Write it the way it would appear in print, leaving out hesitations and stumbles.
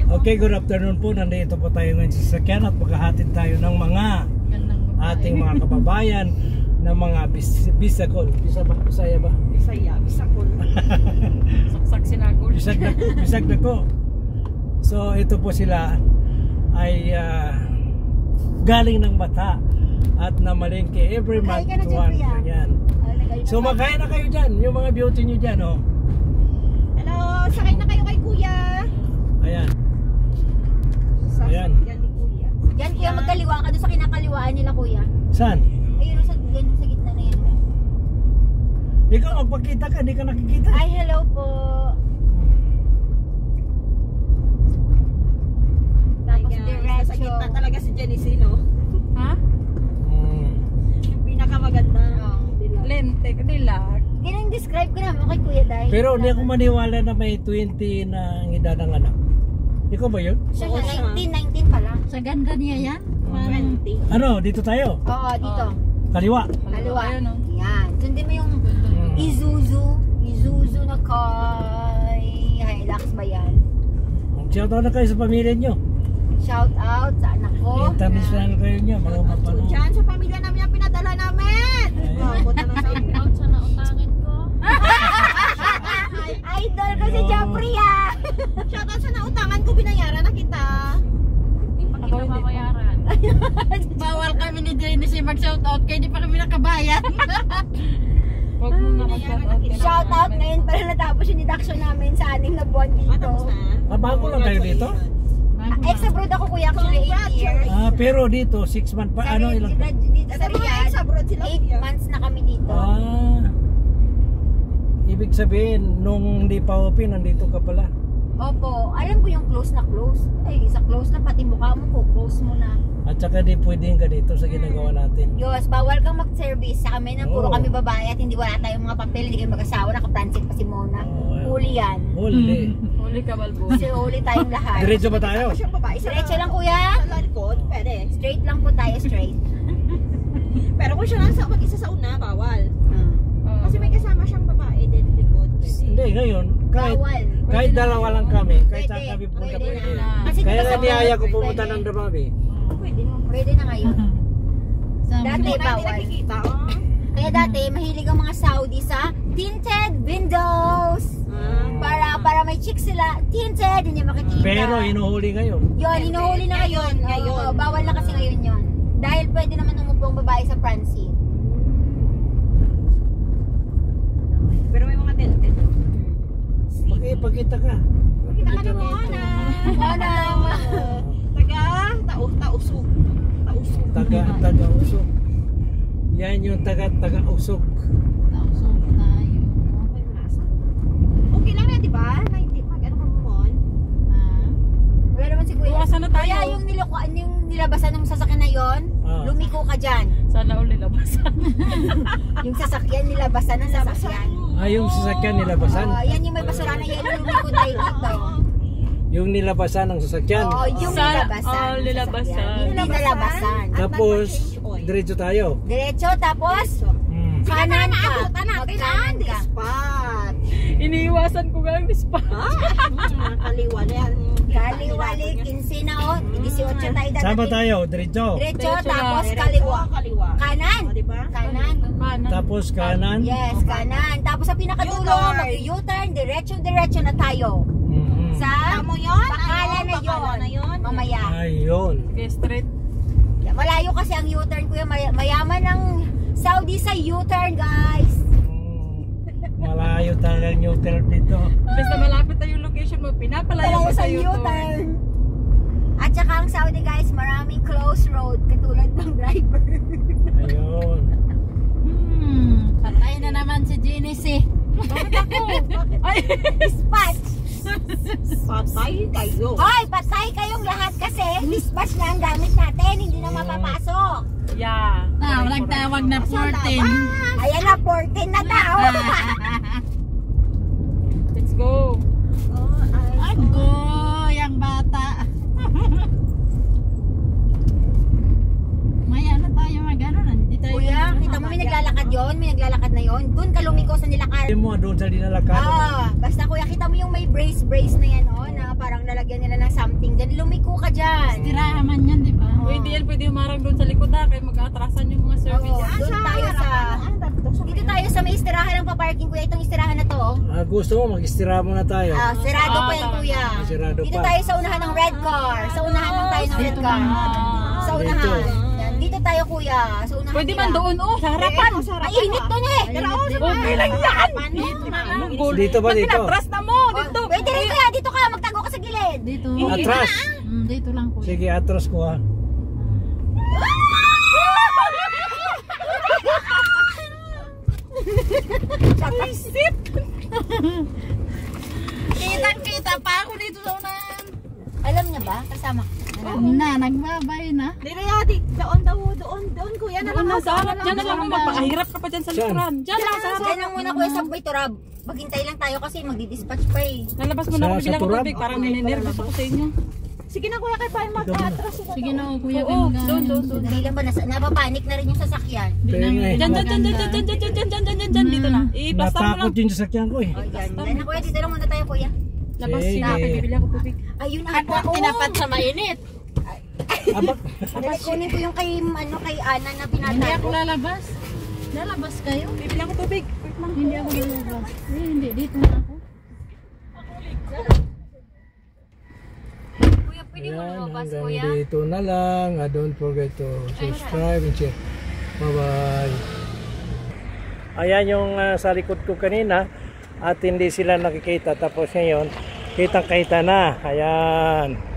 Okay, good afternoon po. Nandito po tayo ngayon sa sasakyan at maghahatid tayo ng mga ating mga kababayan na mga bisakol. Bisa ba? Bisaya ba? Bisaya, bisakol. Saksak sinagol. Bisag na ko. So ito po sila ay galing ng Bata at namalengke every month. Yan. So magkain na kayo dyan, yung mga beauty nyo dyan, oh. Hello, sakay na kayo kay Kuya. Ayan. Ayan. Yan kuya, magkaliwa ka doon sa kinakaliwaan nila kuya. Saan? Ayun sa gitna na yan. Ikaw, magpakita ka, di ka nakikita. Ay, hello po. Tapos diretso. Sa gitna talaga si Janice, no? Ha? Yung pinakamaganda. Lente, dilag. Ganun describe ko naman kay Kuya Day. Pero hindi ako maniwala na may 20 na ang edad ng anak. Ikaw ba yun? Siya na 19 pa lang. Sa ganda niya yan? 20. Ano, dito tayo? Oo, dito. Kaliwa. Kaliwa. Ayun, oh. Yan. Sundin mo yung Isuzu na kay Hilux ba yan? Shoutout na kayo sa pamilya nyo. Shout out sa anak ko. International kayo nyo, mga mapanood. Diyan sa pamilya namin yung pinadala namin. Buta na sa inyo. Out sa nautangin ko. Idol ko si Jeffrey ah. Shoutout sa nautangan ko, binayaran na kita. Hindi pa kita mamayaran. Bawal kami ni Janice mag-shoutout kaya di pa kami nakabayan. Huwag mo na mag-shoutout. Shout out ngayon pala natapos yung deduction namin sa 6 na buwan dito. Bago lang kayo dito? Ex-abroad ako kuya, actually 8 years. Pero dito, 6 months pa, ano ilang? Dito sa Riyadh, 8 months na kami dito. Ibig sabihin, nung hindi pa open, nandito ka pala. Opo, alam ko yung close na close. Ay, sa close na, pati mukha mo ko, close mo na. At saka di pwedeng ka dito sa ginagawa natin. Yos, bawal kang mag-service sa amin na puro kami babae at hindi wala tayong mga papel, hindi kayo mag-asawa, nakapransit pa si Mona. Huli yan. Huli. Huli ka, Balbo. Kasi huli tayong lahat. Diretso ba tayo? Diretso lang kuya. Sa likod, pwede. Straight lang po tayo, straight. Pero kung siya lang mag-isa sa una, bawal. Kasi may kasama siyang babae din likod. Hindi, ngayon, kahit dalawa lang kami, kahit saan kami punta pwede. Kaya nga niyaya ko pumunta ng Damabi. Pwede mo. Pwede na ngayon. Dati bawal. Kaya dati, mahilig ang mga Saudi sa tinted windows. Para may chicks sila, tinted, hindi makikita. Pero hinuhuli ngayon. Yun, hinuhuli na ngayon. Bawal na kasi ngayon yun. Dahil pwede naman umupo ang babae sa front seat. Pero may mga tinted. Pagkita ka. Kita ka na Mona. Mona. Tausog. Taga-usok. Yan yung taga-usok. Tausok tayo. Okay lang na, di ba? Mag-ano ka mo? Wala naman si Kuya. Buwasan na tayo. Kaya yung nilabasan ng sasakyan na yon, lumiko ka dyan. Sana uli labasan. Yung sasakyan, nilabasan ng sasakyan. Yung sasakyan nilabasan? Yan yung may basura na yellow, lumiko tayo dito. Yung nilabasan ng sasakyan? Yung nilabasan. Nilabasan. Hindi nalabasan. Tapos, diretso tayo? Diretso, tapos kanan ka. Magkanan ka. Spot. Iniiwasan ko nga ang spot. Kaliwali, 15 na o. 18 tayo dati. Saan ba tayo? Diretso? Diretso, tapos kaliwa. Kanan. Kanan. Tapos kanan? Yes, kanan. Tapos sa pinakadulo, mag-U-turn, diretso na tayo. Sa Bakalan na yun. Mamaya. Ayun. Okay, straight. Malayo kasi ang U-turn kuya. Mayaman ng Saudi sa U-turn guys. Malayo talaga yung U-turn dito. Basta malapit na yung location mo, pinapalayo mo sa U-turn. At saka ang Saudi guys, maraming close road katulad ng driver. Ayun. Patay na naman si Janice. Bakit ako? Ay, Dispatch. Patay kayo. Hoy, patay kayong lahat kasi dispatch na ang gamit natin, hindi na mapapasok. yeah. Walang tawag na 14. Ayan na, 14 na tao. Let's go. Go, yung bata. May ano tayo mag-ano, nandito tayo. Kuya, kita mo may naglalakad yon, may naglalakad na yon. Doon ka lumiko sa nilakaran. Mo doon sa dinalakaran. Basta kuya, kita mo yung may brace na yan, na parang lalagyan nila ng something. Then lumiko ka dyan. Tirahan man yan, di ba? O hindi yan pwede humarang doon sa likod kaya mag-aatrasan yung mga service. Doon tayo dito tayo sa may istirahan ng paparking kuya. Itong istirahan na to. Gusto mo, mag-istira muna tayo. Sirado pa yan kuya. Sirado Dito pa. tayo sa unahan ng red car. Sa unahan lang tayo ng red car. Sa unahan. Yan, dito tayo kuya. Sa unahan. Pwede man doon, sa harapan. Ay, init to niya Okay lang yan. Dito ba dito? Atras na mo, dito. Pwede rin kuya, dito ka. Magtago ka sa gilid. Dito. Atras. Dito lang kuya. Sige, atras ko ha. Isip! Kitang-kita pa ako dito sa unahan. Alam niya ba? Kasama. Nagbabay na. Dire yati, doon kuya na lang. Sa harap dyan na lang, magpakahirap ka pa dyan sa likuran. Dyan lang sa harap. Diyan lang muna kuya sa Turab. Maghintay lang tayo kasi magdi-dispatch pa eh. Lalabas mo na ako, bilang ko tubig, parang nininervous ako sa inyo. Sige na kuya, kay Paul mag-atras. Sige na, kuya. Oo, doon. Dahil lang ba, napapanik na rin yung sasakyan. Dyan, dito na. I-plastar mo lang. Natakot yung sasakyan ko eh. O yan, dahil na kuya, dito lang muna tayo kuya. Labas Sige. na, bibili ako tubig. Ayun na ako. Tinapat sa mainit. Abak. Dali, kunin ko yung kay Ana na binata. Hindi ako lalabas. Lalabas kayo? Bibili ako tubig. Hindi ako lalabas. Hindi, dito na ako. Kuya, pwede mo Ayan, lumabas hanggang kuya. dito na lang. Don't forget to subscribe and share. Bye-bye. Ayan yung sa likod ko kanina at hindi sila nakikita. Tapos ngayon, kitang-kita na. Ayan.